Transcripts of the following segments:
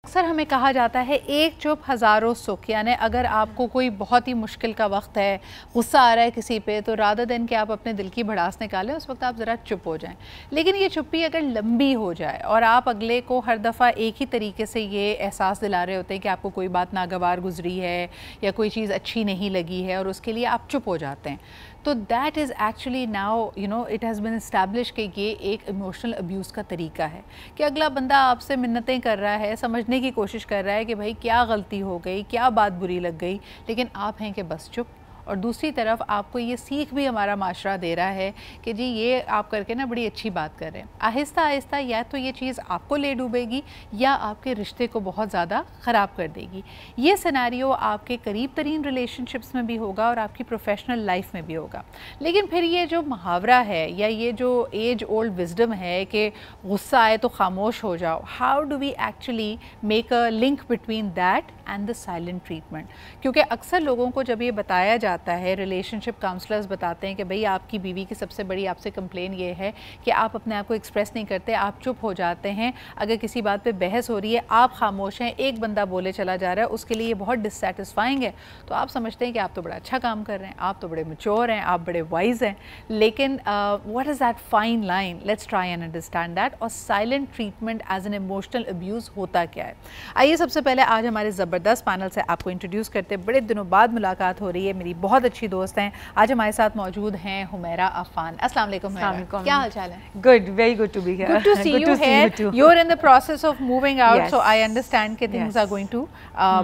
अक्सर हमें कहा जाता है एक चुप हज़ारों सुख, यानी अगर आपको कोई बहुत ही मुश्किल का वक्त है, गुस्सा आ रहा है किसी पे, तो रादर देन कि आप अपने दिल की भड़ास निकालें, उस वक्त आप ज़रा चुप हो जाएं। लेकिन ये चुप्पी अगर लंबी हो जाए और आप अगले को हर दफ़ा एक ही तरीके से ये एहसास दिला रहे होते हैं कि आपको कोई बात नागवार गुजरी है या कोई चीज़ अच्छी नहीं लगी है और उसके लिए आप चुप हो जाते हैं, तो that is actually now it has been establish कि ये एक इमोशनल अब्यूज़ का तरीका है कि अगला बंदा आपसे मिन्नतें कर रहा है, समझने की कोशिश कर रहा है कि भाई क्या गलती हो गई, क्या बात बुरी लग गई, लेकिन आप हैं कि बस चुप। और दूसरी तरफ आपको ये सीख भी हमारा माशरा दे रहा है कि जी ये आप करके ना बड़ी अच्छी बात कर रहे हैं। आहिस्ता आहिस्ता या तो ये चीज़ आपको ले डूबेगी या आपके रिश्ते को बहुत ज़्यादा ख़राब कर देगी। ये सिनेरियो आपके करीब तरीन रिलेशनशिप्स में भी होगा और आपकी प्रोफेशनल लाइफ में भी होगा। लेकिन फिर ये जो मुहावरा है या ये जो एज ओल्ड विजडम है कि गुस्सा आए तो खामोश हो जाओ, how do we actually make a link between that and the silent treatment? क्योंकि अक्सर लोगों को जब ये बताया जाता है, रिलेशनशिप काउंसलर्स बताते हैं कि भाई आपकी बीवी की सबसे बड़ी आपसे कंप्लेन ये है कि आप अपने आप को एक्सप्रेस नहीं करते, आप चुप हो जाते हैं, अगर किसी बात पे बहस हो रही है आप खामोश हैं, एक बंदा बोले चला जा रहा है, उसके लिए ये बहुत डिससेटिस्फाइंग है, तो आप समझते हैं कि आप तो बड़ा अच्छा काम कर रहे हैं, आप तो बड़े मैच्योर हैं, आप बड़े वाइज हैं। लेकिन what is that fine line? Let's try and understand that. और silent treatment as an emotional abuse होता क्या है? आइए सबसे पहले आज हमारे ज़बरदस्त पैनल से आपको इंट्रोड्यूस करते हैं। बड़े दिनों बाद मुलाकात हो रही है, मेरी बहुत अच्छी दोस्त हैं, आज हमारे साथ मौजूद हैं हुमैरा अफ़ान। अस्सलाम वालेकुम हुमैरा, क्या हाल चाल है? Good, very good to be here. Good to see you here. You are in the process of moving out, so I understand कि things are going to,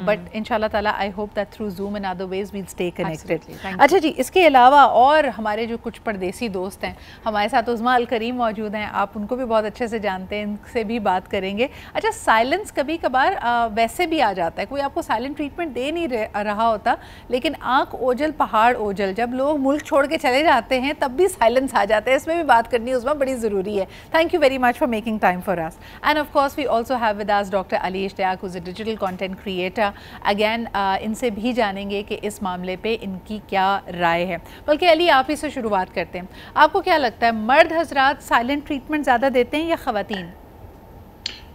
but इंशाल्लाह ताला I hope that through Zoom and other ways we'll stay connected. अच्छा जी, इसके अलावा और हमारे जो कुछ परदेसी दोस्त हैं हमारे साथ, उज़मा अल करीम मौजूद हैं, आप उनको भी बहुत अच्छे से जानते हैं, इनसे भी बात करेंगे। अच्छा, साइलेंस कभी कभार वैसे भी आ जाता है, कोई आपको साइलेंट ट्रीटमेंट दे नहीं रहा होता, लेकिन आंख ओझल पहाड़ ओझल, जब लोग मुल्क छोड़ के चले जाते हैं तब भी साइलेंस आ जाता है। इसमें भी बात करनी है उसमें, बड़ी ज़रूरी है। Thank you very much for making time for us. And of course we also have with us doctor Ali Ishtiaq, who is a digital content creator. Again इनसे भी जानेंगे कि इस मामले पे इनकी क्या राय है। बल्कि अली, आप ही से शुरुआत करते हैं। आपको क्या लगता है, मर्द हजरात साइलेंट ट्रीटमेंट ज़्यादा देते हैं या ख़वातीन?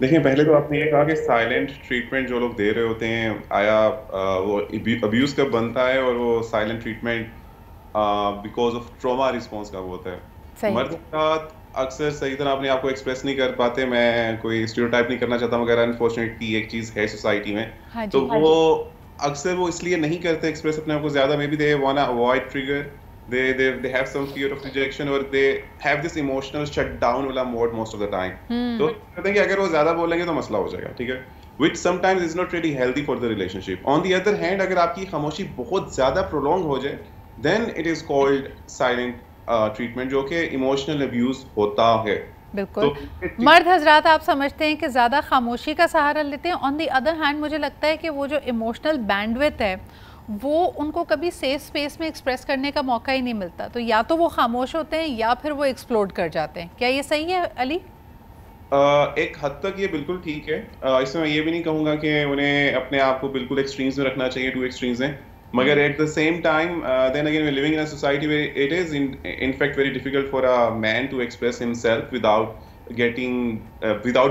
देखिए, पहले तो आपने ये कहा कि साइलेंट ट्रीटमेंट जो लोग दे रहे होते हैं, आया वो अब्यूज़ कब बनता है और वो silent treatment because of trauma response कब होता है? मर्द का अक्सर सही तरह अपने आप को एक्सप्रेस नहीं कर पाते। मैं कोई स्टीरियोटाइप नहीं करना चाहता, मगर अनफॉर्चुनेटली एक चीज़ है सोसाइटी में, तो वो अक्सर वो इसलिए नहीं करते एक्सप्रेस अपने आप को ज़्यादा, maybe they want to avoid trigger, they have some fear of rejection, और they have this emotional shutdown वाला mode most of the time. तो कहते हैं कि अगर वो ज्यादा बोलेंगे तो मसला हो जाएगा, ठीक है, which sometimes is not really healthy for the relationship. On the other hand, अगर आपकी खामोशी बहुत ज्यादा prolonged हो जाए, then it is called silent treatment, जो कि emotional abuse होता है। बिल्कुल। तो मर्द हजरात आप समझते हैं कि ज़्यादा खामोशी का सहारा लेते हैं। ऑन दी अदर हैंड मुझे लगता है कि वो जो इमोशनल बैंडविड्थ है वो उनको कभी सेफ स्पेस में एक्सप्रेस करने का मौका ही नहीं मिलता, तो या तो वो खामोश होते हैं या फिर वो एक्सप्लोड कर जाते हैं। क्या ये सही है अली? एक हद तक ये बिल्कुल ठीक है। इसमें मैं ये भी नहीं कहूँगा कि उन्हें अपने आप को बिल्कुल एक्सट्रीम्स में रखना चाहिए, टू एक्सट्रीम्स हैं, मगर at the same time then again we are living in a society where it is in fact very difficult for a man to express himself without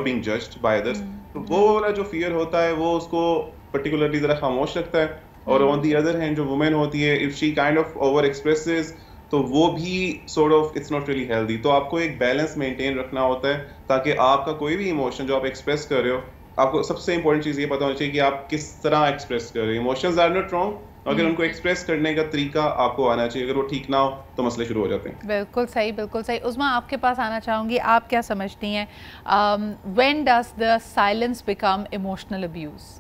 being judged by others. तो वो वाला जो fear होता है वो उसको particularly ज़रा खामोश रखता है। और ऑन दी अदर हैंड जो वुमेन होती है, if she kind of over expresses, तो वो भी sort of its not really healthy. तो आपको एक बैलेंस मेंटेन रखना होता है ताकि आपका कोई भी इमोशन जो आप एक्सप्रेस कर रहे हो, आपको सबसे इंपॉर्टेंट चीज़ ये पता होनी चाहिए कि आप किस तरह एक्सप्रेस कर रहे हो। इमोशंस आर नॉट रॉन्ग, अगर उनको एक्सप्रेस करने का तरीका आपको आना चाहिए, अगर वो ठीक ना हो तो मसले शुरू हो जाते हैं। बिल्कुल सही, बिल्कुल सही। उज़मा, आपके पास आना चाहूँगी, आप क्या समझती हैं, when does the silence become emotional abuse?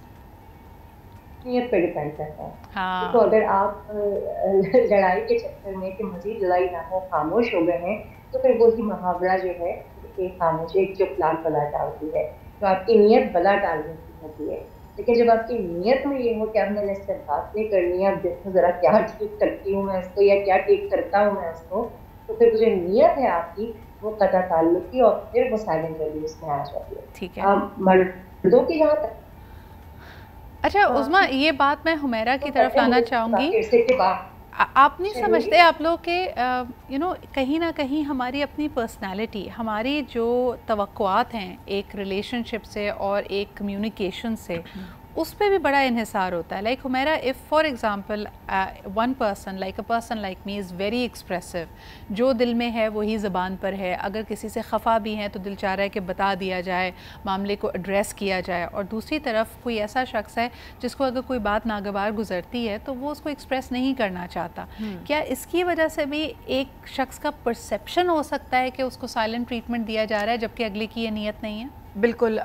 नियत पे डिपेंड करता है। हाँ। तो अगर आप लड़ाई के चक्कर में कि मजीद लड़ाई ना हो खामोश हो गए हैं, तो फिर वही मुहावरा जो है कि खामोश एक चुप लाख बला डालती है, तो आपकी नियत बला डालने की होती है। लेकिन जब आपकी नियत में ये हो कि अब मैंने इससे बात नहीं करनी है, अब देखो जरा क्या ठीक करती हूँ मैं इसको या क्या ठीक करता हूँ मैं उसको, तो फिर जो नियत है आपकी वो कता ताल्लुक की, और फिर वो साइलेंट अब्यूज़ में आ जाती है। ठीक है। मर्दों की जहाँ तक। अच्छा उज़मा, ये बात मैं हुमैरा की तरफ लाना चाहूँगी। आप नहीं समझते आप लोग के कहीं ना कहीं हमारी अपनी पर्सनालिटी, हमारी जो तवक्कुआत हैं एक रिलेशनशिप से और एक कम्युनिकेशन से, उस पर भी बड़ा इन्हिसार होता है। Like Humaira, if for example one person like a person like me is very expressive, जो दिल में है वही ज़बान पर है, अगर किसी से ख़फ़ा भी हैं तो दिल चाह रहा है कि बता दिया जाए, मामले को एड्रेस किया जाए। और दूसरी तरफ कोई ऐसा शख्स है जिसको अगर कोई बात नागवार गुजरती है तो वो उसको एक्सप्रेस नहीं करना चाहता। क्या इसकी वजह से भी एक शख्स का परसेप्शन हो सकता है कि उसको साइलेंट ट्रीटमेंट दिया जा रहा है जबकि अगले की ये नीयत नहीं है? बिल्कुल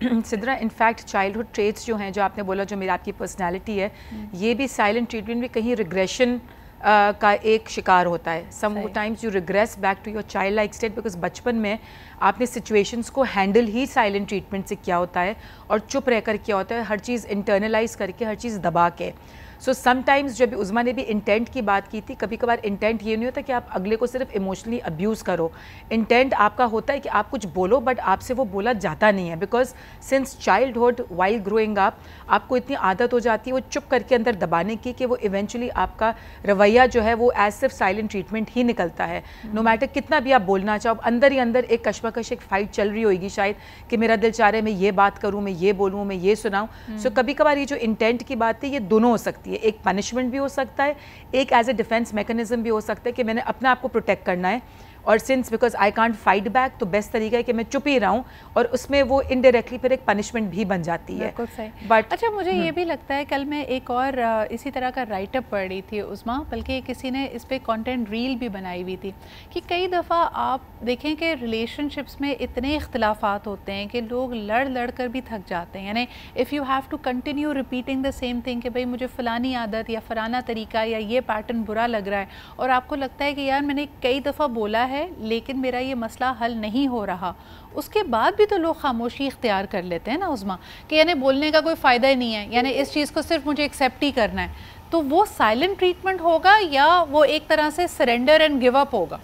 सिद्रा, इनफैक्ट चाइल्डहुड ट्रेट्स जो हैं, जो आपने बोला जो मेरी आपकी पर्सनालिटी है, ये भी साइलेंट ट्रीटमेंट में कहीं रिग्रेशन का एक शिकार होता है। Sometimes you regress back to your child like state, because बचपन में आपने सिचुएशंस को हैंडल ही साइलेंट ट्रीटमेंट से किया होता है और चुप रह कर किया होता है, हर चीज़ इंटरनलाइज करके, हर चीज़ दबा के। सो समटाइम्स जब उज़मा ने भी इंटेंट की बात की थी, कभी कभार इंटेंट ये नहीं होता कि आप अगले को सिर्फ इमोशनली अब्यूज़ करो। इंटेंट आपका होता है कि आप कुछ बोलो बट आपसे वो बोला जाता नहीं है, because since childhood while growing up आपको इतनी आदत हो जाती है वो चुप करके अंदर दबाने की कि वो इवेंचुअली आपका रवैया जो है वो एज सिर्फ साइलेंट ट्रीटमेंट ही निकलता है। नो मैटर कितना भी आप बोलना चाहो, अंदर ही अंदर एक कशमकश, एक फाइट चल रही होगी शायद कि मेरा दिल चाह रहा है मैं ये बात करूँ, मैं ये बोलूँ, मैं ये सुनाऊँ। सो कभी कभार ये जो इंटेंट की बात है ये दोनों हो सकती है, एक पनिशमेंट भी हो सकता है, एक एज ए डिफेंस मैकेनिज्म भी हो सकता है कि मैंने अपने आप को प्रोटेक्ट करना है, और since because I can't fight back तो बेस्ट तरीका है कि मैं चुप ही रहूं, और उसमें वो इनडायरेक्टली फिर एक पनिशमेंट भी बन जाती है। बिल्कुल सही। बट अच्छा, मुझे ये भी लगता है, कल मैं एक और इसी तरह का राइटअप पढ़ रही थी उस्मा, बल्कि किसी ने इस पर कंटेंट रील भी बनाई हुई थी, कि कई दफ़ा आप देखें कि रिलेशनशिप्स में इतने इख्तलाफात होते हैं कि लोग लड़ लड़ कर भी थक जाते हैं। यानी if you have to continue repeating the same thing कि भाई मुझे फ़लानी आदत या फ़लाना तरीका या ये पैटर्न बुरा लग रहा है, और आपको लगता है कि यार मैंने कई दफ़ा बोला है लेकिन मेरा ये मसला हल नहीं हो रहा, उसके बाद भी तो लोग खामोशी इख्तियार कर लेते हैं ना उस्मा, कि यानी बोलने का कोई फ़ायदा ही नहीं है, यानी इस चीज़ को सिर्फ मुझे एक्सेप्ट ही करना है। तो वो साइलेंट ट्रीटमेंट होगा या वो एक तरह से सरेंडर एंड गिव अप होगा?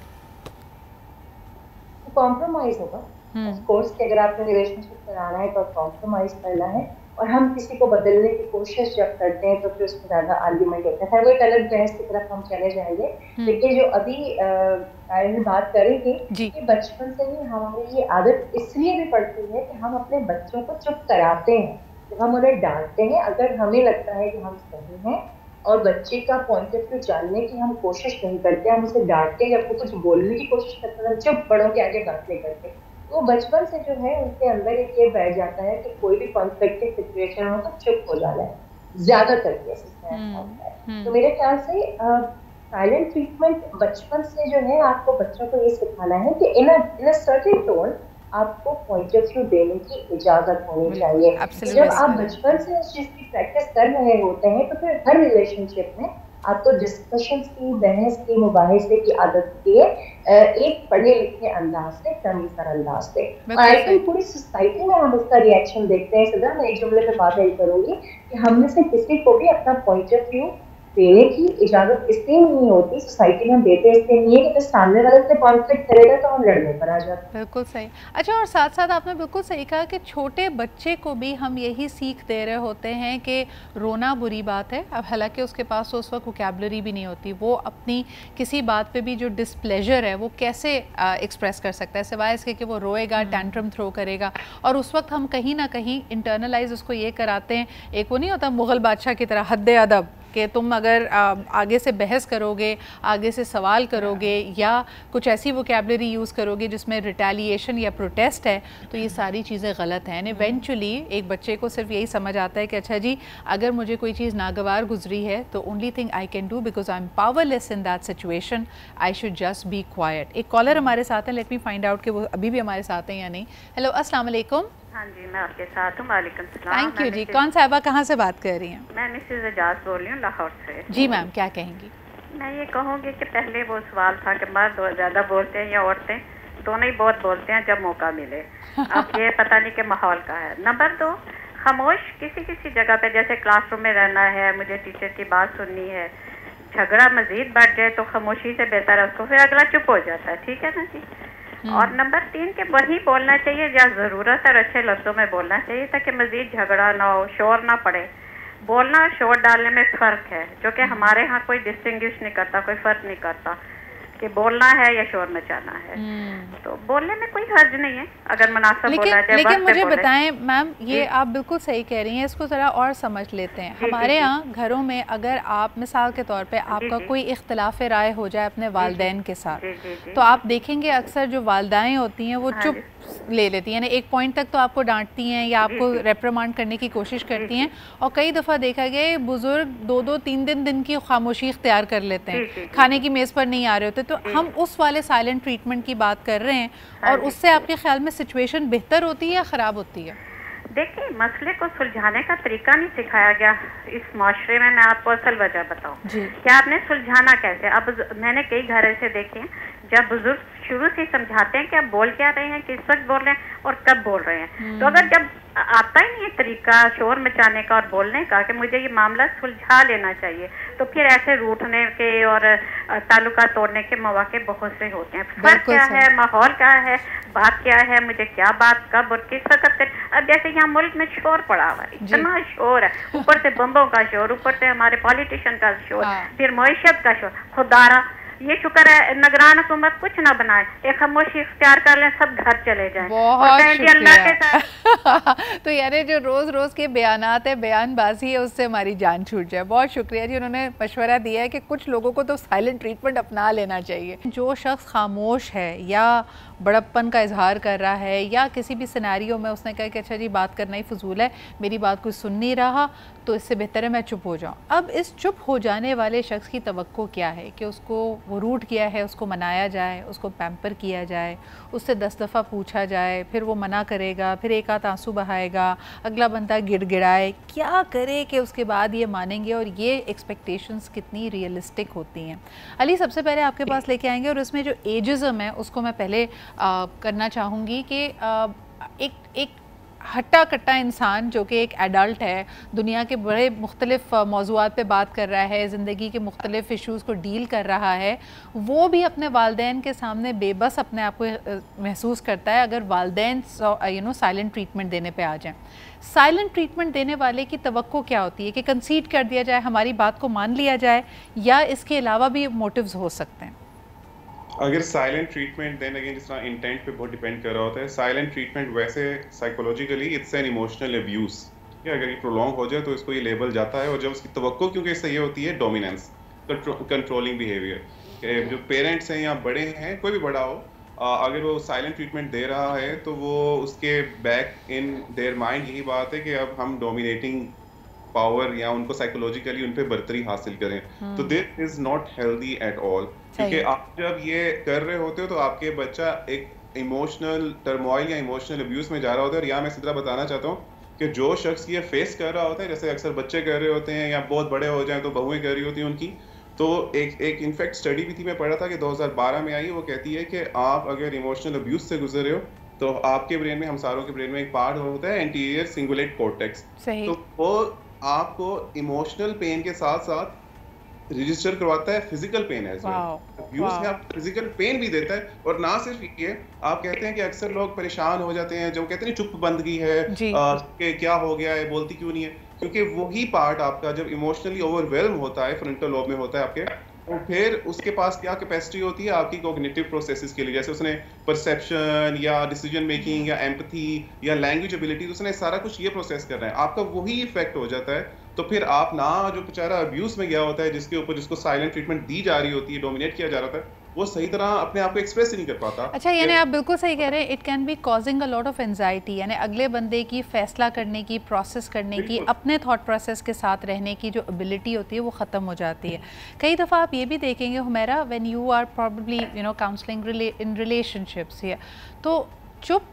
कॉम्प्रोमाइज होगा। ऑफ कोर्स कि अगर आपने रिलेशनशिप बनाना है तो कॉम्प्रोमाइज करना है, और हम किसी को बदलने की कोशिश जब करते हैं तो फिर उसमें ज़्यादा आर्ग्यूमेंट होता है। खैर वो एक अलग बहस की तरफ हम चले जाएंगे, लेकिन जो अभी बात करेंगे कि बचपन से ही हमारी ये आदत इसलिए भी पड़ती है कि हम अपने बच्चों को चुप कराते हैं, जब हम उन्हें डांटते हैं, अगर हमें लगता है कि हम सही हैं और बच्चे का पॉइंट ऑफ व्यू जानने की हम कोशिश नहीं करते, हम उसे डांटते हैं, जब वो कुछ बोलने की कोशिश करते हैं चुप, बड़ों के आगे बात नहीं करते, तो बचपन से जो है उनके अंदर एक ये बैठ जाता है कि कोई भी कॉन्फ्लिक्टिव सिचुएशन हो तो चुप हो जाना है, ज्यादातर केसेस में ऐसा होता है। तो मेरे ख्याल से साइलेंट ट्रीटमेंट बचपन से जो है आपको बच्चों को ये सिखाना है कि इन अ सर्टेन टोन आपको पॉइंट ऑफ व्यू देने की इजाजत होनी चाहिए। जब आप बचपन से उस चीज की प्रैक्टिस कर रहे होते हैं तो फिर हर रिलेशनशिप में आपको डिस्कशंस की, बहस की, मुबाहिसे की आदत के एक पढ़े लिखे अंदाज से, तमीज़दार अंदाज से। और आई थिंक पूरी सोसाइटी में हम उसका रिएक्शन देखते हैं। सदा मैं एक जुमले पे बात यही करूंगी कि हम में से किसी को भी अपना पॉइंट ऑफ व्यू देने की इजाजत इसलिए नहीं होती, सोसाइटी में देते इसलिए नहीं है कि सामने वाले से कॉन्फ्लिक्ट करेगा तो हम लड़ने पर आ जाते हैं। बिल्कुल सही। अच्छा, और साथ साथ आपने बिल्कुल सही कहा कि छोटे बच्चे को भी हम यही सीख दे रहे होते हैं कि रोना बुरी बात है। अब हालांकि उसके पास तो उस वक्त वोकैबुलरी भी नहीं होती, वो अपनी किसी बात पे भी जो डिसप्लेजर है वो कैसे एक्सप्रेस कर सकता है, सिवाय इसके कि वो रोएगा, टैंट्रम थ्रो करेगा, और उस वक्त हम कहीं ना कहीं इंटरनलाइज उसको ये कराते हैं, एक वो नहीं होता मुग़ल बादशाह की तरह हद्दे अदब, कि तुम अगर आगे से बहस करोगे, आगे से सवाल करोगे या कुछ ऐसी वोकैबुलरी यूज़ करोगे जिसमें रिटेलिएशन या प्रोटेस्ट है, तो ये सारी चीज़ें गलत हैं। इवेंचुअली एक बच्चे को सिर्फ यही समझ आता है कि अच्छा जी, अगर मुझे कोई चीज़ नागवार गुजरी है तो only thing I can do because I am powerless in that situation, I should just be quite. एक कॉलर हमारे साथ है, लेट मी फाइंड आउट कि वो अभी भी हमारे साथ हैं या नहीं। हेलो, अस्सलाम वालेकुम। हाँ जी, मैं आपके साथ हूँ। वालेकुम सलाम। थैंक यू जी। कौन साहिबा, कहाँ से बात कर रही हैं? मैं मिसेज एजाज बोल रही हूँ, लाहौर से। जी मैम, क्या कहेंगी? मैं ये कहूँगी कि पहले वो सवाल था कि मर्द ज़्यादा बोलते हैं या औरतें, दोनों ही बहुत बोलते हैं जब मौका मिले। अब ये पता नहीं कि माहौल का है। नंबर 2, खामोश किसी किसी जगह पे, जैसे क्लासरूम में रहना है, मुझे टीचर की बात सुननी है, झगड़ा मजीद बढ़ जाए तो खामोशी से बेहतर है उसको, फिर अगला चुप हो जाता है। ठीक है ना जी। और नंबर 3 के वही बोलना चाहिए जहाँ ज़रूरत है और अच्छे लफ्ज़ों में बोलना चाहिए ताकि मज़ीद झगड़ा ना हो, शोर ना पड़े। बोलना और शोर डालने में फ़र्क है, जो कि हमारे यहाँ कोई डिस्टिंग्विश नहीं करता, कोई फ़र्क नहीं करता कि बोलना है या शोर मचाना है। तो बोलने में कोई हर्ज नहीं है अगर मुनासिब बोला जाए। लेकिन मुझे बताएं मैम, ये आप बिल्कुल सही कह रही हैं, इसको ज़रा और समझ लेते हैं। हमारे यहाँ घरों में अगर आप मिसाल के तौर पे आपका कोई इख्तिलाफ राय हो जाए अपने वालिदैन के साथ, तो आप देखेंगे अक्सर जो वालिदाएं होती हैं वो चुप ले लेती हैं, यानी एक पॉइंट तक तो आपको डांटती हैं या आपको रेप्रिमांड करने की कोशिश करती हैं, और कई दफ़ा देखा गया बुजुर्ग 2-2 दिन की खामोशी इख्तियार कर लेते हैं, खाने की मेज़ पर नहीं आ रहे होते। तो हम उस वाले साइलेंट ट्रीटमेंट की बात कर रहे हैं, और उससे आपके ख्याल में सिचुएशन बेहतर होती है या ख़राब होती है? देखिए, मसले को सुलझाने का तरीका नहीं सिखाया गया इस माशरे में। मैं आपको असल वजह बताऊं कि आपने सुलझाना कैसे। अब मैंने कई घर ऐसे देखे हैं जब बुजुर्ग शुरू से समझाते हैं कि आप बोल क्या रहे हैं, किस वक्त बोल रहे हैं और कब बोल रहे हैं, तो अगर जब आता ही नहीं है तरीका शोर मचाने का और बोलने का कि मुझे ये मामला सुलझा लेना चाहिए, तो फिर ऐसे रूठने के और ताल्लुका तोड़ने के मौके बहुत से होते हैं। फर्क क्या है, माहौल क्या है, बात क्या है, मुझे क्या बात कब और किस वक्त। अब जैसे यहाँ मुल्क में शोर पड़ा हुआ है, इतना शोर है, ऊपर से बम्बों का शोर, ऊपर से हमारे पॉलिटिशियन का शोर, फिर मईशत का शोर। खुदारा ये शुक्र है निगरान हुकूमत कुछ ना बनाए, एक खामोशी इख्तियार कर लें, सब घर चले जाएं। बहुत शुक्रिया। तो यानी जो रोज रोज के बयानात है, बयानबाजी है, उससे हमारी जान छूट जाए। बहुत शुक्रिया जी, उन्होंने मशवरा दिया है कि कुछ लोगों को तो साइलेंट ट्रीटमेंट अपना लेना चाहिए। जो शख्स खामोश है या बड़प्पन का इजहार कर रहा है या किसी भी सिनेरियो में उसने कहा कि अच्छा जी बात करना ही फजूल है, मेरी बात कोई सुन नहीं रहा, तो इससे बेहतर है मैं चुप हो जाऊं। अब इस चुप हो जाने वाले शख्स की तवक्को क्या है कि उसको वो रूठ किया है, उसको मनाया जाए, उसको पैम्पर किया जाए, उससे 10 दफ़ा पूछा जाए, फिर वो मना करेगा, फिर एक आध आंसू बहाएगा, अगला बंदा गिड़गिड़ाए, क्या करे कि उसके बाद ये मानेंगे, और ये एक्सपेक्टेशंस कितनी रियलिस्टिक होती हैं। अली, सबसे पहले आपके पास लेके आएंगे और इसमें जो एजिज़म है उसको मैं पहले करना चाहूँगी कि एक हट्टा कट्टा इंसान जो कि एक एडल्ट है, दुनिया के बड़े मुख्तलिफ मौज़ूआत पे बात कर रहा है, ज़िंदगी के मुख्तलिफ इशूज़ को डील कर रहा है, वो भी अपने वालिदैन के सामने बेबस अपने आप को महसूस करता है अगर वालिदैन साइलेंट ट्रीटमेंट देने पे आ जाएं। साइलेंट ट्रीटमेंट देने वाले की तवक्को क्या होती है कि कंसीड कर दिया जाए, हमारी बात को मान लिया जाए, या इसके अलावा भी मोटिव्स हो सकते हैं? अगर साइलेंट ट्रीटमेंट देन अगेन जिस तरह इंटेंट पे बहुत डिपेंड कर रहा होता है। साइलेंट ट्रीटमेंट वैसे psychologically it's an emotional abuse, अगर ये प्रोलॉन्ग हो जाए तो इसको ये लेबल जाता है। और जब उसकी तवक्को क्योंकि इससे ये होती है डोमिनेंस, कंट्रोलिंग बिहेवियर। जो पेरेंट्स हैं या बड़े हैं, कोई भी बड़ा हो, अगर वो साइलेंट ट्रीटमेंट दे रहा है तो वो उसके बैक इन देयर माइंड यही बात है कि अब हम डोमिनेटिंग पावर या उनको साइकोलॉजिकली उन पे बर्तरी हासिल करें, तो this is not healthy at all. क्योंकि आप जब ये कर रहे होते हो तो आपके बच्चा एक इमोशनल टर्मोइल या इमोशनल अब्यूज में जा रहा होता है। और यहाँ मैं सीधा बताना चाहता हूँ कि जो शख्स ये फेस कर रहा होता है, जैसे अक्सर बच्चे कर रहे होते हैं या बहुत बड़े हो जाएं तो बहुएं कर रही होती हैं उनकी, तो एक इनफैक्ट स्टडी भी थी, मैं पढ़ा था कि 2012 में आई, वो कहती है कि आप अगर इमोशनल अब्यूज से गुजर रहे हो तो आपके ब्रेन में, हम सारों के ब्रेन में एक पार्ट होता है एंटीरियर सिंगुलेट कॉर्टेक्स, तो वो आपको इमोशनल पेन के साथ साथ रजिस्टर करवाता है physical pain as well. Abuse में आप फिजिकल पेन भी देता है। और ना सिर्फ ये, आप कहते हैं कि अक्सर लोग परेशान हो जाते हैं, जो कहते हैं चुप बंदगी है कि क्या हो गया है, बोलती क्यों नहीं है, क्योंकि वही पार्ट आपका जब इमोशनली ओवरवेल्म होता है, फ्रंटल लोब में होता है आपके, तो फिर उसके पास क्या कैपेसिटी होती है आपकी कॉग्निटिव प्रोसेसेस के लिए, जैसे उसने परसेप्शन या डिसीजन मेकिंग या एम्पैथी या लैंग्वेज एबिलिटी, उसने सारा कुछ ये प्रोसेस करना है, आपका वही इफेक्ट हो जाता है। तो फिर आप ना जो बेचारा अब्यूज में गया होता है, जिसके ऊपर जिसको साइलेंट ट्रीटमेंट दी जा रही होती है, डोमिनेट किया जा रहा था, वो सही तरह अपने आप को एक्सप्रेस ही नहीं कर पाता। अच्छा, यानी आप बिल्कुल सही कह रहे हैं, it can be causing a lot of anxiety, यानी अगले बंदे की फैसला करने की, प्रोसेस करने की, अपने थॉट प्रोसेस के साथ रहने की जो एबिलिटी होती है वो ख़त्म हो जाती है। कई दफ़ा आप ये भी देखेंगे Humaira, when you are probably counselling in relationships, तो चुप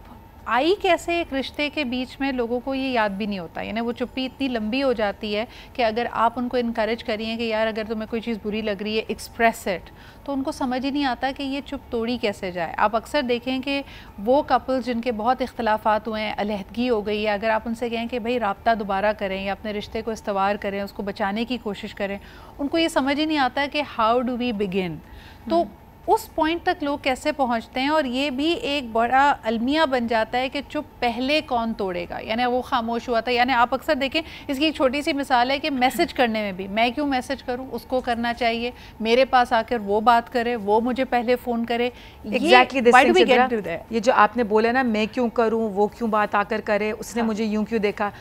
आई कैसे एक रिश्ते के बीच में लोगों को ये याद भी नहीं होता, यानी वो चुप्पी इतनी लंबी हो जाती है कि अगर आप उनको इनकरेज करिए कि यार अगर तुम्हें कोई चीज़ बुरी लग रही है एक्सप्रेस इट, तो उनको समझ ही नहीं आता कि ये चुप तोड़ी कैसे जाए। आप अक्सर देखें कि वो कपल्स जिनके बहुत इख्तलाफात हुए हैं, अलहदगी हो गई है, अगर आप उनसे कहें कि भाई राब्ता दोबारा करें या अपने रिश्ते को इस्तवार करें, उसको बचाने की कोशिश करें, उनको ये समझ ही नहीं आता कि हाउ डू वी बिगिन। तो उस पॉइंट तक लोग कैसे पहुंचते हैं, और ये भी एक बड़ा अलमिया बन जाता है कि चुप पहले कौन तोड़ेगा, यानी वो खामोश हुआ था। यानी आप अक्सर देखें, इसकी एक छोटी सी मिसाल है कि मैसेज करने में भी मैं क्यों मैसेज करूं, उसको करना चाहिए, मेरे पास आकर वो बात करे, वो मुझे पहले फ़ोन करे। Exactly, ये जो आपने बोला ना, मैं क्यों करूं, वो क्यों बात आकर करे, उसने मुझे यूं क्यों देखा,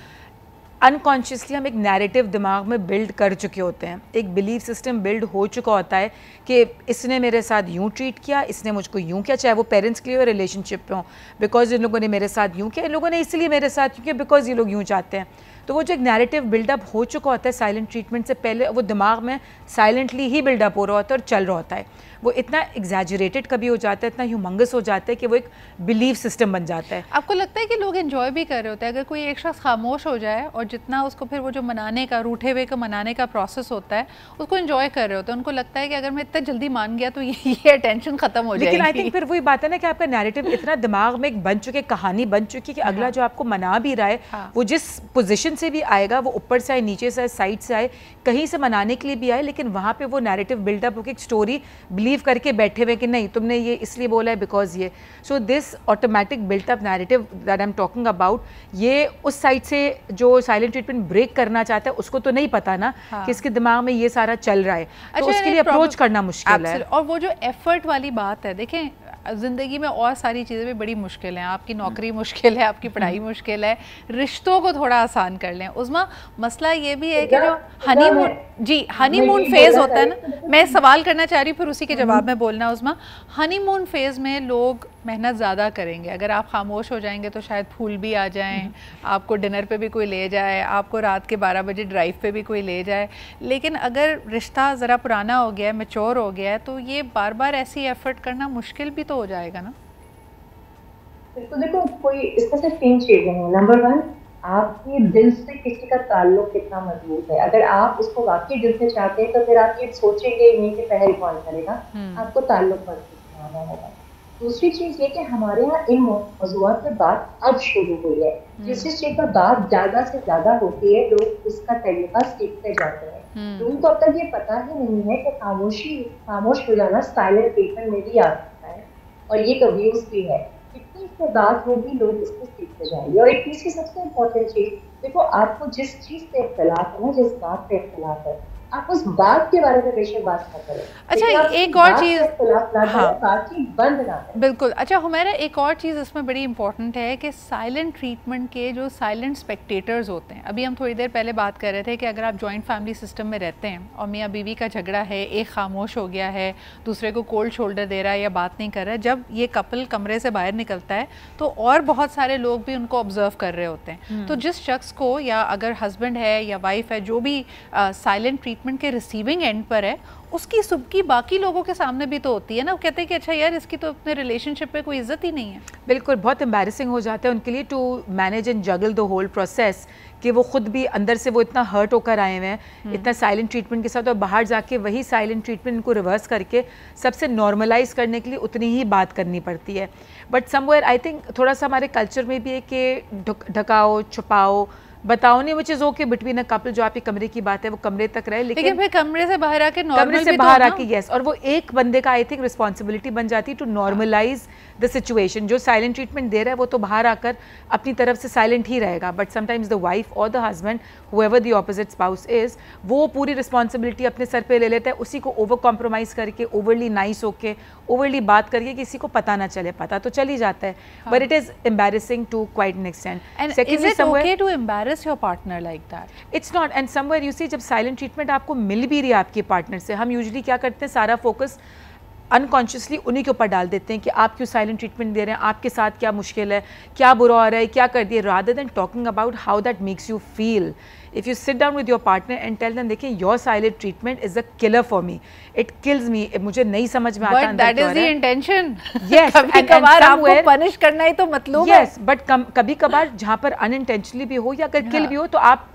अनकॉन्शियसली हम एक नैरेटिव दिमाग में बिल्ड कर चुके होते हैं, एक बिलीफ सिस्टम बिल्ड हो चुका होता है कि इसने मेरे साथ यूं ट्रीट किया, इसने मुझको यूं किया, चाहे वो पेरेंट्स के लिए हो, रिलेशनशिप पे हो, बिकॉज इन लोगों ने मेरे साथ यूं किया, इन लोगों ने इसलिए मेरे साथ यूं किया बिकॉज ये लोग यूं चाहते हैं। तो वो जो एक नैरेटिव बिल्डअप हो चुका होता है साइलेंट ट्रीटमेंट से पहले, वो दिमाग में साइलेंटली ही बिल्डअप हो रहा होता है और चल रहा होता है। वो इतना एग्जैजरेटेड कभी हो जाता है, इतना ह्यूमंगस हो जाता है कि वो एक बिलीफ सिस्टम बन जाता है। आपको लगता है कि लोग एंजॉय भी कर रहे होते हैं अगर कोई एक शख्स खामोश हो जाए और जितना उसको फिर वो जो मनाने का, रूठे हुए का मनाने का प्रोसेस होता है, उसको एंजॉय कर रहे होते हैं, उनको लगता है कि अगर मैं इतना जल्दी मान गया तो ये टेंशन खत्म हो जाएगी। लेकिन आई थिंक फिर वही बात है ना कि आपका नैरेटिव इतना दिमाग में एक बन चुके, कहानी बन चुकी कि अगला जो आपको मना भी रहा है वो जिस पोजीशन से भी आएगा, वो ऊपर से आए, नीचे से आए, साइड से आए, कहीं से मनाने के लिए भी आए, लेकिन वहाँ पे वो नैरेटिव बिल्डअप होकर एक स्टोरी बिलीव करके बैठे हुए कि नहीं तुमने ये इसलिए बोला है बिकॉज ये। So this automatic built up narrative that I am talking about, ये उस साइड से जो साइलेंट ट्रीटमेंट ब्रेक करना चाहता है उसको तो नहीं पता ना कि इसके दिमाग में ये सारा चल रहा है, तो उसके लिए अप्रोच करना मुश्किल है। और वो जो एफर्ट वाली बात है, देखें ज़िंदगी में और सारी चीज़ें भी बड़ी मुश्किल हैं, आपकी नौकरी मुश्किल है, आपकी पढ़ाई मुश्किल है, रिश्तों को थोड़ा आसान कर लें। उज़मा मसला ये भी है कि जो हनीमून, जी हनीमून फेज़ होता है ना, मैं सवाल करना चाह रही हूँ फिर उसी के जवाब में बोलना। उज़मा, हनीमून फेज़ में लोग मेहनत ज़्यादा करेंगे, अगर आप खामोश हो जाएंगे तो शायद फूल भी आ जाएं, आपको डिनर पे भी कोई ले जाए, आपको रात के 12 बजे ड्राइव पे भी कोई ले जाए। लेकिन अगर रिश्ता ज़रा पुराना हो गया है, मैच्योर हो गया है, तो ये बार बार ऐसी एफर्ट करना मुश्किल भी तो हो जाएगा ना। तो देखो, कोई इसमें सिर्फ 3 चीज़ें हैं। नंबर 1, आपके दिल से किसी का ताल्लुक कितना मजबूत है। अगर आप उसको वाकई दिल से चाहते हैं तो फिर आप ये सोचेंगे नहीं कि पहले कौन करेगा, आपको ताल्लुक मजबूत बनाना होगा। दूसरी चीज़ ये कि हमारे यहाँ इन मौज़ूआत पर बात अब शुरू हुई है, जिस चीज़ पर बात ज़्यादा से ज़्यादा होती है लोग उसका तरीका सीखते जाते हैं। लोगों को अब तक ये पता ही नहीं है कि खामोश हो जाना साइलेंट ट्रीटमेंट में भी आ सकता है और ये अब्यूज़ भी है। इतनी इससे बात होगी, लोग इसको सीखते जाएंगे। और एक तीसरी सबसे इम्पोर्टेंट चीज़, देखो आपको जिस चीज़ पे इख्तिलाफ है ना, जिस बात पे इख्तिलाफ है, आप उस बात के बारे में बेशक बात न करें। अच्छा, एक और चीज़, बातचीत बंद ना करें। बिल्कुल। अच्छा हुमैरा, एक और चीज़ इसमें बड़ी इंपॉर्टेंट है कि साइलेंट ट्रीटमेंट के जो साइलेंट स्पेक्टेटर्स होते हैं, अभी हम थोड़ी देर पहले बात कर रहे थे कि अगर आप जॉइंट फैमिली सिस्टम में रहते हैं और मियाँ बीवी का झगड़ा है, एक खामोश हो गया है, दूसरे को कोल्ड शोल्डर दे रहा है या बात नहीं कर रहा है, जब ये कपल कमरे से बाहर निकलता है तो और बहुत सारे लोग भी उनको ऑब्जर्व कर रहे होते हैं। तो जिस शख्स को, या अगर हस्बैंड है या वाइफ है, जो भी साइलेंट ट्रीटमेंट के रिसीविंग एंड पर है, उसकी सुबकी बाकी लोगों के सामने भी तो होती है ना। वो कहते हैं कि अच्छा यार, इसकी तो अपने रिलेशनशिप पे कोई इज्जत ही नहीं है। बिल्कुल, बहुत एम्बैरेसिंग हो जाता है उनके लिए to manage and juggle the whole process, कि वो खुद भी अंदर से वो इतना हर्ट होकर आए हुए हैं इतना साइलेंट ट्रीटमेंट के साथ, और बाहर जाके वही साइलेंट ट्रीटमेंट इनको रिवर्स करके सबसे नॉर्मलाइज करने के लिए उतनी ही बात करनी पड़ती है। बट समवेयर आई थिंक थोड़ा सा हमारे कल्चर में भी है कि ढकाओ, छुपाओ, बताओ नहीं, which is okay between a couple. जो आपकी कमरे की बात है वो कमरे तक रहे, लेकिन फिर कमरे से बाहर आके नॉर्मल, कमरे से बाहर आके यस, और वो एक बंदे का आई थिंक रिस्पॉन्सिबिलिटी बन जाती है टू नॉर्मलाइज द सिचुएशन। जो साइलेंट ट्रीटमेंट दे रहा है वो तो बाहर आकर अपनी तरफ से साइलेंट ही रहेगा, बट समटाइम्स द वाइफ और the husband, however the opposite spouse is, वो पूरी रिस्पॉन्सिबिलिटी अपने सर पे ले लेता है, उसी को ओवर कॉम्प्रोमाइज़ करके, ओवरली नाइस होके, ओवरली बात करके किसी को पता ना चले, पता तो चल ही जाता है, but it is embarrassing to quite an extent. And is it okay to embarrass your partner like that? It's not. And somewhere you see, जब साइलेंट ट्रीटमेंट आपको मिल भी रही है आपके पार्टनर से, हम यूजुअली क्या करते हैं, सारा फोकस अनकॉन्शियसली उन्हीं के ऊपर डाल देते हैं कि आप क्यों साइलेंट ट्रीटमेंट दे रहे हैं, आपके साथ क्या मुश्किल है, क्या बुरा हो रहा है, क्या कर दिए, rather than talking about how that makes you feel. If you sit down with your partner and tell them, देखिए your silent treatment is a killer for me, it kills me, मुझे नहीं समझ में आता, but that is the intention. Yes, कभी-कभार आपको punish करना ही तो मतलब है। Yes, but कभी-कभार जहाँ पर unintentionally भी हो या अगर kill भी हो तो आप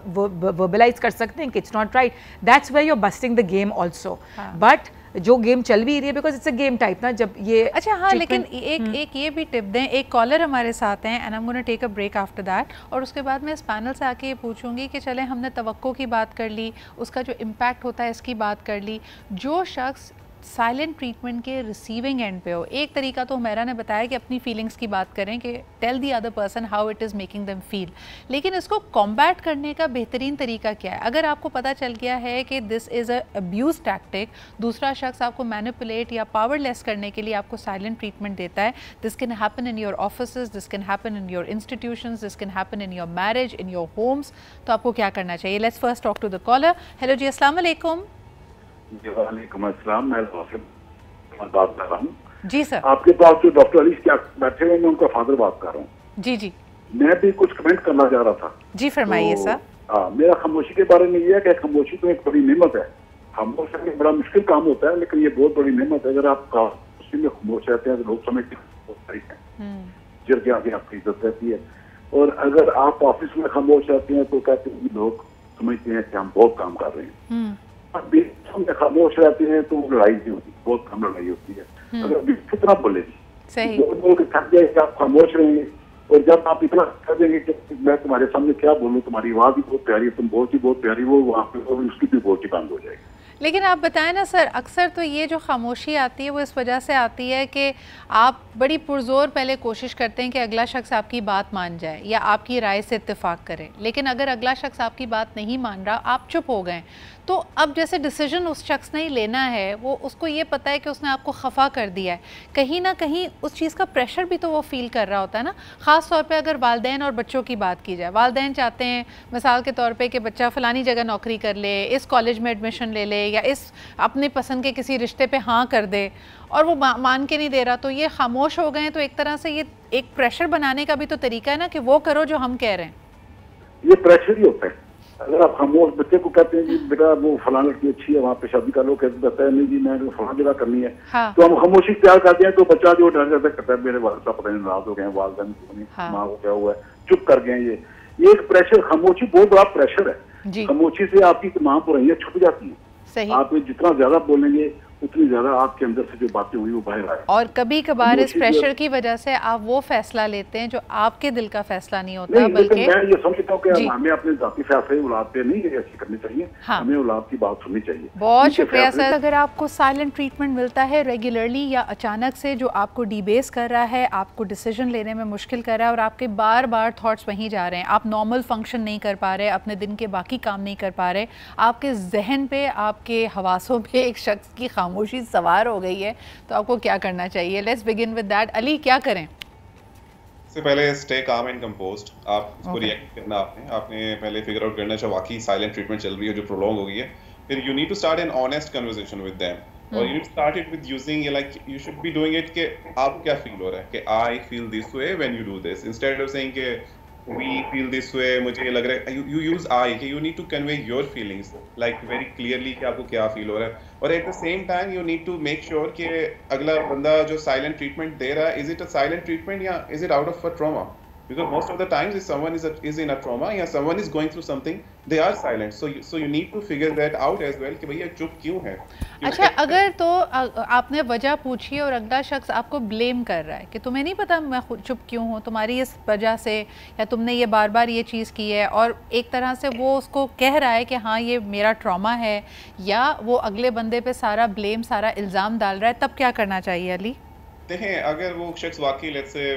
verbalize कर सकते हैं कि it's not right. That's where you're busting the game also. But जो गेम चल भी रही है, because it's a game type ना, जब ये अच्छा हाँ, लेकिन एक ये भी टिप दें। एक कॉलर हमारे साथ हैं and I am gonna take a break after that, और उसके बाद मैं इस पैनल से आके ये पूछूंगी कि चलें, हमने तवक्को की बात कर ली, उसका जो इम्पैक्ट होता है इसकी बात कर ली, जो शख्स साइलेंट ट्रीटमेंट के रिसीविंग एंड पे हो, एक तरीका तो हुमैरा ने बताया कि अपनी फीलिंग्स की बात करें कि tell the other person how it is making them feel, लेकिन इसको कॉम्बैट करने का बेहतरीन तरीका क्या है? अगर आपको पता चल गया है कि this is a abuse tactic, दूसरा शख्स आपको मैनिपुलेट या पावरलेस करने के लिए आपको साइलेंट ट्रीटमेंट देता है, this can happen in your offices, this can happen in your institutions, this can happen in your marriage, in your homes, तो आपको क्या करना चाहिए? Let's first talk to the caller. Hello जी, अस्सलाम वालेकुम। वालेकुम अस्सलाम, मैं बात कर रहा हूँ। जी सर। आपके पास जो डॉक्टर अली क्या बैठे हुए, मैं उनका फादर बात कर रहा हूँ। जी जी। मैं भी कुछ कमेंट करना चाह रहा था। जी फरमाइए सर। मेरा खामोशी के बारे में ये है कि खामोशी तो एक बड़ी नेमत है। खामोश रहना बड़ा मुश्किल काम होता है, लेकिन ये बहुत बड़ी नेमत है। अगर आप खामोशी में खामोश रहते हैं तो लोग समझते हैं जिर के आगे आपकी इज्जत रहती है, और अगर आप ऑफिस में खामोश रहते हैं तो कहते हैं कि लोग समझते हैं कि हम बहुत काम कर रहे हैं। खामोश रहते हैं तो लड़ाई नहीं होती, बहुत कम लड़ाई होती है। अगर कितना बोलेगी लोग थक जाए कि आप खामोश रहेंगे, और जब आप इतना कर देंगे कि मैं तुम्हारे सामने क्या बोलूँ, तुम्हारी आवाज भी बहुत प्यारी है, तुम बहुत ही प्यारी, वो वहाँ पे उसकी भी बहुत ही बंद हो जाएगी। लेकिन आप बताएं ना सर, अक्सर तो ये जो खामोशी आती है वो इस वजह से आती है कि आप बड़ी पुरजोर पहले कोशिश करते हैं कि अगला शख्स आपकी बात मान जाए या आपकी राय से इत्तेफाक करे, लेकिन अगर अगला शख्स आपकी बात नहीं मान रहा, आप चुप हो गए, तो अब जैसे डिसीजन उस शख्स ने ही लेना है, वो उसको ये पता है कि उसने आपको खफा कर दिया है, कहीं ना कहीं उस चीज़ का प्रेशर भी तो वो फील कर रहा होता है ना। ख़ास तौर पे अगर वालदैन और बच्चों की बात की जाए, वालदैन चाहते हैं मिसाल के तौर पे कि बच्चा फ़लानी जगह नौकरी कर ले, इस कॉलेज में एडमिशन ले ले, या इस अपने पसंद के किसी रिश्ते पे हाँ कर दे, और वो मान के नहीं दे रहा, तो ये खामोश हो गए। तो एक तरह से ये एक प्रेशर बनाने का भी तो तरीका है ना कि वो करो जो हम कह रहे हैं। ये प्रेशर ही होता है। अगर आप खामोश बच्चे को कहते हैं कि बेटा वो फलाना लड़की अच्छी है, वहाँ पे शादी कर लो, कहते कहता है नहीं जी मैं फलाना जगह करनी है, हाँ। तो हम खामोशी प्यार करते हैं, तो बच्चा जो डर जाता है कहता है मेरे वालिद साहब पता नहीं नाराज हो गए, वालिदैन हाँ। माँ को क्या हुआ है, चुप कर गए। ये एक प्रेशर, खामोशी बहुत बड़ा प्रेशर है। खामोशी से आपकी तमाम बुराइयां छुप जाती है। आप जितना ज्यादा बोलेंगे उतनी ज्यादा आपके अंदर से जो बातें हुई वो बाहर आए। और कभी कभार इस प्रेशर की वजह से आप वो फैसला लेते हैं जो आपके दिल का फैसला नहीं होता, बल्कि मैं ये समझता हूँ कि हमें अपने जाती फैसले औलाद पे नहीं ऐसी करनी चाहिए। हाँ। हमें औलाद की बात सुननी चाहिए। बहुत शुक्रिया सर। अगर आपको साइलेंट ट्रीटमेंट मिलता है रेगुलरली या अचानक से, जो आपको डिबेस कर रहा है, आपको डिसीजन लेने में मुश्किल कर रहा है, और आपके बार बार थॉट्स वहीं जा रहे हैं, आप नॉर्मल फंक्शन नहीं कर पा रहे, अपने दिन के बाकी काम नहीं कर पा रहे, आपके जहन पे, आपके हवासों पे एक शख्स की खामोशी सवार हो गई है, तो आपको क्या करना चाहिए? Let's begin with that. Ali, क्या करें? सबसे पहले स्टे काम एंड कंपोज्ड। आप उसको रिएक्ट करना, आपने पहले फिगर आउट करना चाहिए वाकई साइलेंट ट्रीटमेंट चल रही है जो प्रोलॉन्ग हो गई है। फिर you need to start an honest conversation with them, और you need start it with using like you should be doing it कि आप क्या फील हो रहा है, कि I feel this way when you do this, instead of saying कि we feel this way, मुझे लग रहा है, you use I, कि you need to convey your feelings like very clearly कि आपको क्या फील हो रहा है, और at the same time you need to make sure कि अगला बंदा जो silent treatment दे रहा है, is it a silent treatment या is it out of a trauma, because most of the times if someone is in a trauma या someone is going through something, they are silent, so you need to figure that out as well कि भैया चुप क्यों है। अच्छा, अगर तो आपने वजह पूछी और अगला शख्स आपको ब्लेम कर रहा है कि तुम्हें नहीं पता मैं चुप क्यों हूँ, तुम्हारी इस वजह से, या तुमने ये बार बार ये चीज़ की है, और एक तरह से वो उसको कह रहा है कि हाँ ये मेरा ट्रॉमा है, या वो अगले बंदे पे सारा ब्लेम, सारा इल्ज़ाम डाल रहा है, तब क्या करना चाहिए अली? देखें, अगर वो शख्स वाकई लेट्स से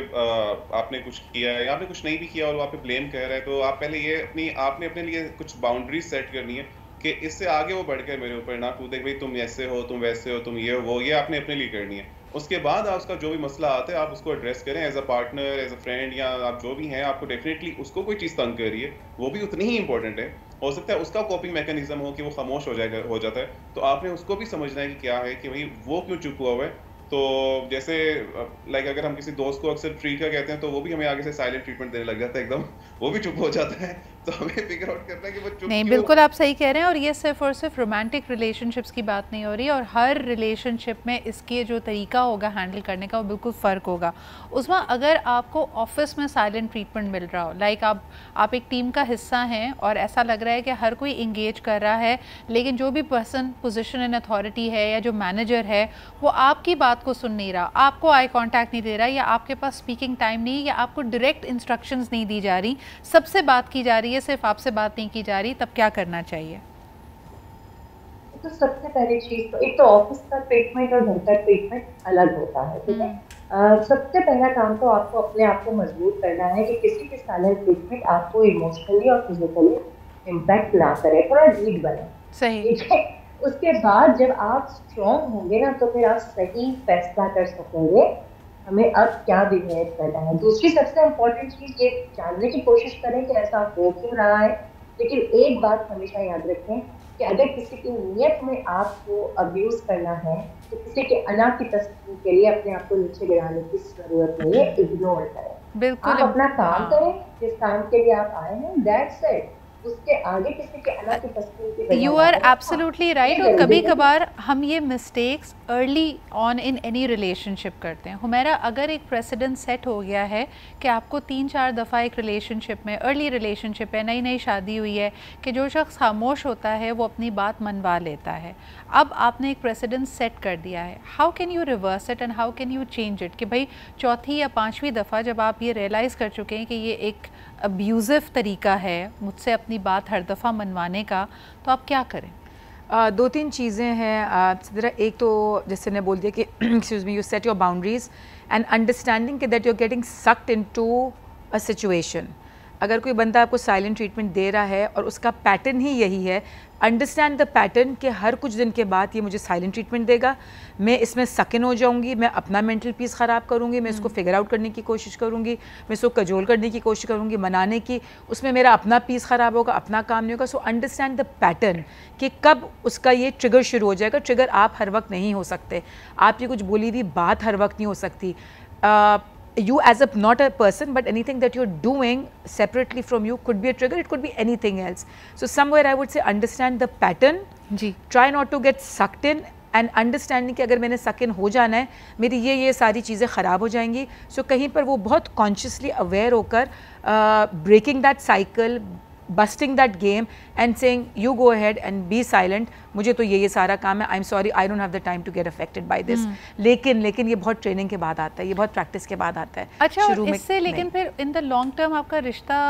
आपने कुछ किया है या आपने कुछ नहीं भी किया और वो आप पे ब्लेम कर रहा है, तो आप पहले ये आपने अपने लिए कुछ बाउंड्रीज सेट करनी है कि इससे आगे वो बढ़कर मेरे ऊपर ना कूदे, भाई तुम ऐसे हो, तुम वैसे हो, तुम ये हो वो, ये आपने अपने लिए करनी है। उसके बाद आप उसका जो भी मसला आता है आप उसको एड्रेस करें as a partner, as a friend, या आप जो भी हैं, आपको डेफिनेटली उसको कोई चीज़ तंग कर रही है वो भी उतनी ही इंपॉर्टेंट है। हो सकता है उसका कॉपिंग मैकेनिज्म हो कि वो खामोश हो जाता है, तो आपने उसको भी समझना है कि क्या है कि भाई वो क्यों चुप हुआ हुआ है। तो जैसे लाइक अगर हम किसी दोस्त को अक्सर ट्रीट का कहते हैं तो वो भी हमें आगे से साइलेंट ट्रीटमेंट देने लग जाता है, एकदम वो भी चुप हो जाता है, तो हमें फिगर आउट करना है कि वो चुप नहीं। बिल्कुल आप सही कह रहे हैं, और ये सिर्फ और सिर्फ रोमांटिक रिलेशनशिप्स की बात नहीं हो रही, और हर रिलेशनशिप में इसके जो तरीका होगा हैंडल करने का वो बिल्कुल फ़र्क होगा। उसमें अगर आपको ऑफिस में साइलेंट ट्रीटमेंट मिल रहा हो, लाइक आप एक टीम का हिस्सा हैं और ऐसा लग रहा है कि हर कोई इंगेज कर रहा है, लेकिन जो भी पर्सन पोजीशन इन अथॉरिटी है या जो मैनेजर है वो आपकी बात को सुन नहीं रहा, आपको आई कांटेक्ट नहीं दे रहा, या आपके पास स्पीकिंग टाइम नहीं, या आपको डायरेक्ट इंस्ट्रक्शंस नहीं दी जा रही, सबसे बात की जा रही है, सिर्फ आपसे बात नहीं की जा रही, तब क्या करना चाहिए? तो सबसे पहली चीज तो एक तो ऑफिस का ट्रीटमेंट और घर का ट्रीटमेंट अलग होता है, ठीक है। सबसे पहला काम तो आपको अपने आप को मजबूत करना है कि किसी भी साइलेंट ट्रीटमेंट आपको इमोशनली और फिजिकली इम्पैक्ट ना करे, थोड़ा लीड बने, सही, ठीक है। उसके बाद जब आप स्ट्रॉन्ग होंगे ना तो फिर आप सही फैसला कर सकेंगे हमें अब क्या बिहेव करना है। दूसरी सबसे इम्पोर्टेंट चीज ये जानने की कोशिश करें कि ऐसा हो क्यों रहा है। लेकिन एक बात हमेशा याद रखें कि अगर किसी की नीयत में आपको अब्यूज करना है तो किसी के अना की तस्वीर के लिए अपने आप को नीचे गिराने की जरूरत नहीं है, इग्नोर करें। बिल्कुल आप अपना काम करें जिस काम के लिए आप आए हैं, दैट्स इट। उसके आगे किसी के अना की तस्वीर की यू आर एब्सोल्युटली राइट। और कभी कभार हम ये mistakes early on in any relationship करते हैं। हुमैरा, अगर एक प्रेसिडेंट सेट हो गया है कि आपको 3-4 दफ़ा एक रिलेशनशिप में, अर्ली रिलेशनशिप है, नई नई शादी हुई है, कि जो शख्स खामोश होता है वो अपनी बात मनवा लेता है, अब आपने एक प्रेसिडेंट सेट कर दिया है, how can you reverse it and how can you change it? कि भाई चौथी या 5वीं दफ़ा जब आप ये रियलाइज़ कर चुके हैं कि ये एक अब्यूज़िव तरीका है मुझसे अपनी बात हर दफ़ा मनवाने का, तो आप क्या करें? 2-3 चीज़ें हैं ज़रा। एक तो जैसे ने बोल दिया कि excuse me, you set your boundaries and understanding कि that you are getting sucked into a situation. अगर कोई बंदा आपको साइलेंट ट्रीटमेंट दे रहा है और उसका पैटर्न ही यही है, अंडरस्टैंड द पैटर्न कि हर कुछ दिन के बाद ये मुझे साइलेंट ट्रीटमेंट देगा, मैं इसमें सकिन हो जाऊंगी, मैं अपना मेंटल पीस ख़राब करूंगी, मैं इसको फिगर आउट करने की कोशिश करूंगी, मैं इसको कजोल करने की कोशिश करूंगी, मनाने की, उसमें मेरा अपना पीस ख़राब होगा, अपना काम नहीं होगा। सो अंडरस्टैंड द पैटर्न कि कब उसका ये ट्रिगर शुरू हो जाएगा। ट्रिगर आप हर वक्त नहीं हो सकते, आपकी कुछ बोली हुई बात हर वक्त नहीं हो सकती। You as a not a person, but anything that you're doing separately from you could be a trigger, it could be anything else. So somewhere I would say understand the pattern, try not to get sucked in and understanding कि अगर मैंने suck in हो जाना है, मेरी ये सारी चीज़ें ख़राब हो जाएंगी। So कहीं पर वो बहुत consciously aware होकर breaking that cycle, busting that game and saying you go ahead and be silent, मुझे तो ये सारा काम है, I am sorry, I don't have the time to get affected by this. लेकिन ये बहुत ट्रेनिंग के बाद आता है, ये बहुत प्रैक्टिस के बाद आता है। अच्छा, शुरू में इससे लेकिन फिर इन द लॉन्ग टर्म आपका रिश्ता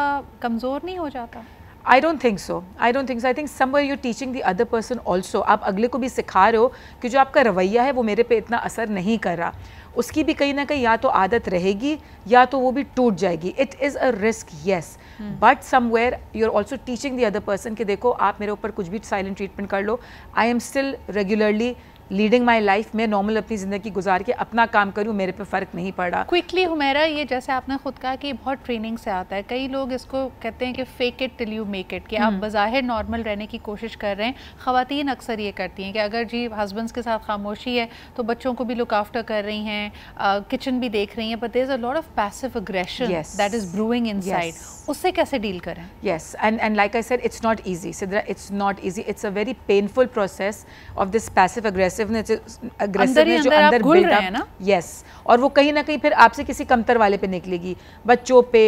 कमज़ोर नहीं हो जाता? I don't think so. I don't think so. I think somewhere you're teaching the other person also. आप अगले को भी सिखा रहे हो कि जो आपका रवैया है वो मेरे पे इतना असर नहीं कर रहा, उसकी भी कहीं ना कहीं या तो आदत रहेगी या तो वो भी टूट जाएगी। It is a risk, yes, but somewhere you are also teaching the other person कि देखो आप मेरे ऊपर कुछ भी साइलेंट ट्रीटमेंट कर लो, I am still regularly leading my life, में नॉर्मल अपनी ज़िंदगी गुजार के अपना काम करूँ, मेरे पे फ़र्क नहीं पड़ा। क्विकली हुमैरा, ये जैसे आपने खुद कहा कि बहुत ट्रेनिंग से आता है, कई लोग इसको कहते हैं कि fake it till you make it, कि आप बज़ाहिर नॉर्मल रहने की कोशिश कर रहे हैं। ख़वातीन अक्सर ये करती हैं कि अगर जी हस्बैंड्स के साथ खामोशी है तो बच्चों को भी लुक आफ्टर कर रही हैं, किचन भी देख रही हैं, but there is a lot of passive aggression that is brewing inside, उससे कैसे डील करें? Yes, and like I said, it's not easy Sidra, it's not easy, it's a very painful process of this passive aggressiveness जो अंदर build up है ना। Yes, और वो कहीं ना कहीं फिर आपसे किसी कमतर वाले पे निकलेगी, बच्चों पे,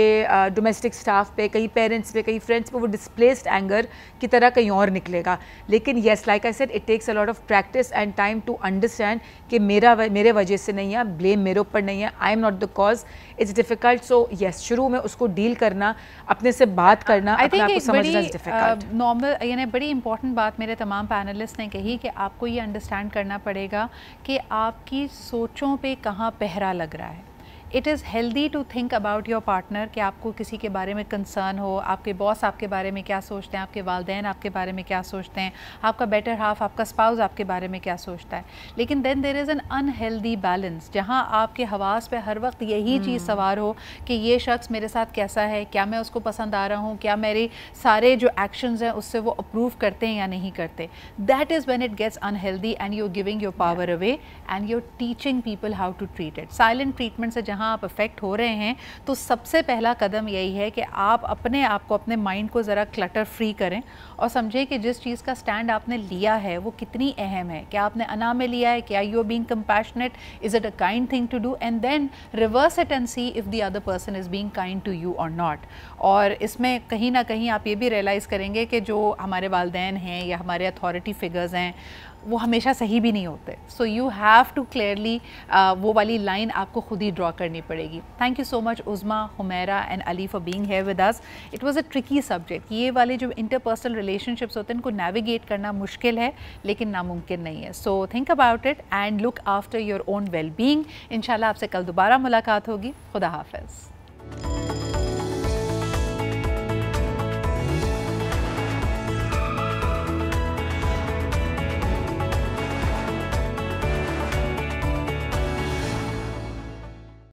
डोमेस्टिक स्टाफ पे, कहीं पेरेंट्स पे, कहीं फ्रेंड्स पे, वो डिस्प्लेस्ड एंगर की तरह कहीं और निकलेगा। लेकिन yes, like I said, it takes a lot of practice and time to understand कि मेरे वजह से नहीं है, ब्लेम मेरे ऊपर नहीं है, I am not the cause, it's difficult. So yes, शुरू में उसको डील करना, अपने से बात करना, अपने आप को समझना इज डिफिकल्ट। नॉर्मल यानी बड़ी इंपॉर्टेंट बात मेरे तमाम पैनलिस्ट ने कही कि आपको ये अंडरस्टैंड करना पड़ेगा कि आपकी सोचों पे कहाँ पहरा लग रहा है। It is healthy to think about your partner, कि आपको किसी के बारे में कंसर्न हो, आपके बॉस आपके बारे में क्या सोचते हैं, आपके वालिदैन आपके बारे में क्या सोचते हैं, आपका बेटर हाफ, आपका स्पाउस आपके बारे में क्या सोचता है। लेकिन then there is an unhealthy balance, जहाँ आपके हवास पे हर वक्त यही चीज़ सवार हो कि ये शख्स मेरे साथ कैसा है, क्या मैं उसको पसंद आ रहा हूँ, क्या मेरे सारे जो एक्शंस हैं उससे वो अप्रूव करते हैं या नहीं करते। That is when it gets unhealthy and you are giving your power away and you are teaching people how to treat it. Silent treatment से जहाँ आप अफेक्ट हो रहे हैं तो सबसे पहला कदम यही है कि आप अपने आप को, अपने माइंड को ज़रा क्लटर फ्री करें और समझें कि जिस चीज़ का स्टैंड आपने लिया है वो कितनी अहम है। क्या आपने अना में लिया है, क्या you are being compassionate, is it a kind thing to do, and then reverse it and see if the other person is being kind to you or not. और इसमें कहीं ना कहीं आप ये भी रियलाइज़ करेंगे कि जो हमारे वालिदैन हैं या हमारे अथॉरिटी फिगर्स हैं, वो हमेशा सही भी नहीं होते. So you have to clearly वो वाली लाइन आपको खुद ही ड्रॉ करनी पड़ेगी. Thank you so much Uzma, Humaira and Ali for being here with us. It was a tricky subject. ये वाले जो इंटरपर्सनल रिलेशनशिप्स होते हैं इनको नेविगेट करना मुश्किल है लेकिन नामुमकिन नहीं है. So think about it and look after your own well being. इंशाल्लाह आपसे कल दोबारा मुलाकात होगी. खुदा हाफ़िज़.